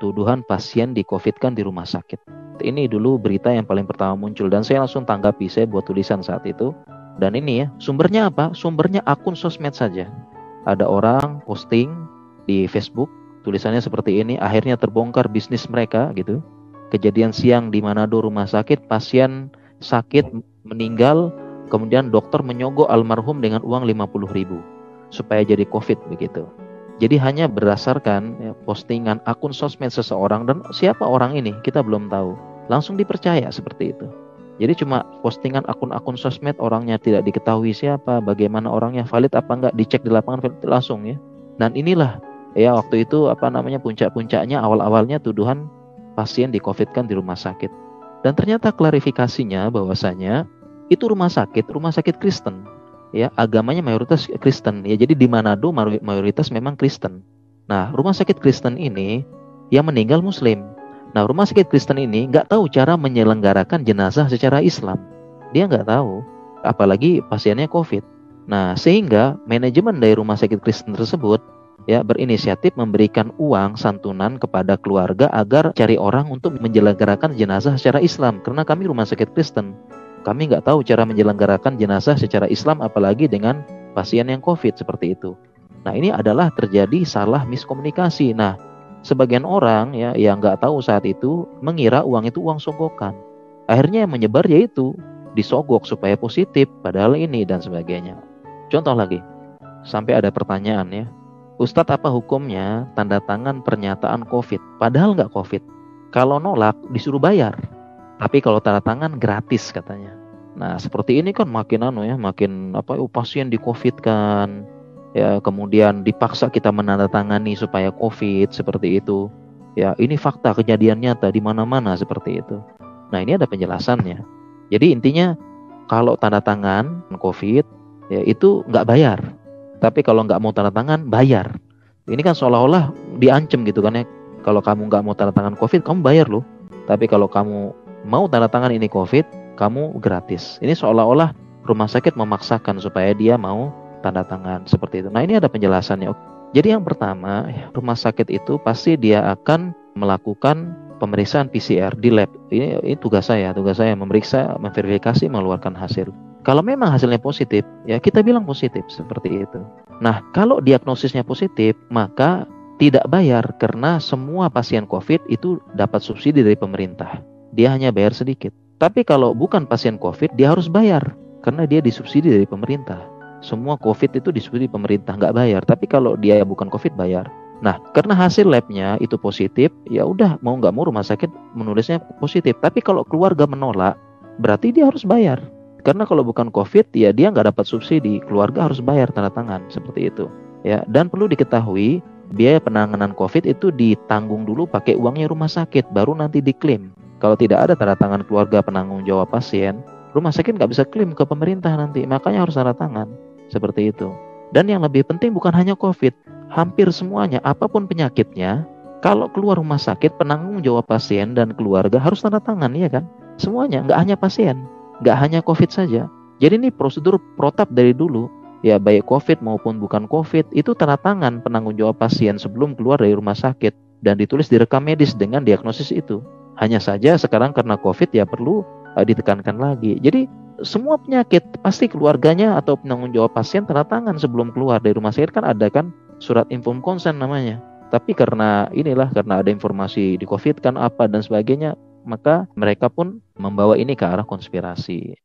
tuduhan pasien di-COVID-kan di rumah sakit. Ini dulu berita yang paling pertama muncul dan saya langsung tanggapi, saya buat tulisan saat itu. Dan ini ya, sumbernya apa? Sumbernya akun sosmed saja. Ada orang posting di Facebook, tulisannya seperti ini, akhirnya terbongkar bisnis mereka gitu. Kejadian siang di Manado rumah sakit, pasien sakit meninggal, kemudian dokter menyogok almarhum dengan uang 50.000 supaya jadi COVID begitu. Jadi hanya berdasarkan postingan akun sosmed seseorang dan siapa orang ini kita belum tahu, langsung dipercaya seperti itu. Jadi cuma postingan akun-akun sosmed, orangnya tidak diketahui siapa, bagaimana orangnya, valid apa enggak, dicek di lapangan langsung ya. Dan inilah ya waktu itu puncak-puncaknya awal-awalnya tuduhan pasien di-COVID-kan di rumah sakit. Dan ternyata klarifikasinya bahwasanya itu rumah sakit Kristen. Ya, agamanya mayoritas Kristen. Ya, jadi di Manado mayoritas memang Kristen. Nah, rumah sakit Kristen ini yang meninggal Muslim. Nah, rumah sakit Kristen ini nggak tahu cara menyelenggarakan jenazah secara Islam. Dia nggak tahu, apalagi pasiennya COVID. Nah, sehingga manajemen dari rumah sakit Kristen tersebut ya berinisiatif memberikan uang santunan kepada keluarga agar cari orang untuk menyelenggarakan jenazah secara Islam. Karena kami rumah sakit Kristen, kami nggak tahu cara menyelenggarakan jenazah secara Islam apalagi dengan pasien yang COVID seperti itu. Nah, ini adalah terjadi salah miskomunikasi. Nah, sebagian orang ya yang nggak tahu saat itu mengira uang itu uang sogokan. Akhirnya yang menyebar yaitu disogok supaya positif, padahal ini dan sebagainya. Contoh lagi, sampai ada pertanyaan ya, Ustadz apa hukumnya tanda tangan pernyataan COVID? Padahal nggak COVID. Kalau nolak disuruh bayar. Tapi kalau tanda tangan gratis katanya. Nah, seperti ini kan makin pasien di COVID kan. Ya, kemudian dipaksa kita menandatangani supaya COVID seperti itu. Ya, ini fakta kejadian nyata di mana-mana seperti itu. Nah, ini ada penjelasannya. Jadi intinya kalau tanda tangan COVID ya itu nggak bayar. Tapi kalau nggak mau tanda tangan bayar. Ini kan seolah-olah diancam gitu kan ya. Kalau kamu nggak mau tanda tangan COVID, kamu bayar loh. Tapi kalau kamu mau tanda tangan ini COVID, kamu gratis. Ini seolah-olah rumah sakit memaksakan supaya dia mau tanda tangan seperti itu. Nah, ini ada penjelasannya. Jadi yang pertama, rumah sakit itu pasti dia akan melakukan pemeriksaan PCR di lab. Ini tugas saya memeriksa, memverifikasi, mengeluarkan hasil. Kalau memang hasilnya positif, ya kita bilang positif seperti itu. Nah, kalau diagnosisnya positif, maka tidak bayar karena semua pasien COVID itu dapat subsidi dari pemerintah. Dia hanya bayar sedikit. Tapi kalau bukan pasien COVID, dia harus bayar karena dia disubsidi dari pemerintah. Semua COVID itu disubsidi pemerintah, nggak bayar. Tapi kalau dia bukan COVID, bayar. Nah, karena hasil labnya itu positif, ya udah mau nggak mau rumah sakit menulisnya positif. Tapi kalau keluarga menolak, berarti dia harus bayar. Karena kalau bukan COVID, ya dia nggak dapat subsidi. Keluarga harus bayar tanda tangan seperti itu. Ya, dan perlu diketahui biaya penanganan COVID itu ditanggung dulu pakai uangnya rumah sakit, baru nanti diklaim. Kalau tidak ada tanda tangan keluarga penanggung jawab pasien, rumah sakit nggak bisa klaim ke pemerintah nanti. Makanya harus tanda tangan seperti itu. Dan yang lebih penting bukan hanya COVID, hampir semuanya, apapun penyakitnya, kalau keluar rumah sakit penanggung jawab pasien dan keluarga harus tanda tangan, ya kan? Semuanya, nggak hanya pasien. Nggak hanya COVID saja. Jadi ini prosedur protap dari dulu. Ya baik COVID maupun bukan COVID, itu tanda tangan penanggung jawab pasien sebelum keluar dari rumah sakit. Dan ditulis di rekam medis dengan diagnosis itu. Hanya saja sekarang karena COVID ya perlu ditekankan lagi. Jadi semua penyakit pasti keluarganya atau penanggung jawab pasien tanda tangan sebelum keluar dari rumah sakit. Kan ada kan surat informed consent namanya. Tapi karena ada informasi di COVID kan apa dan sebagainya, maka mereka pun membawa ini ke arah konspirasi.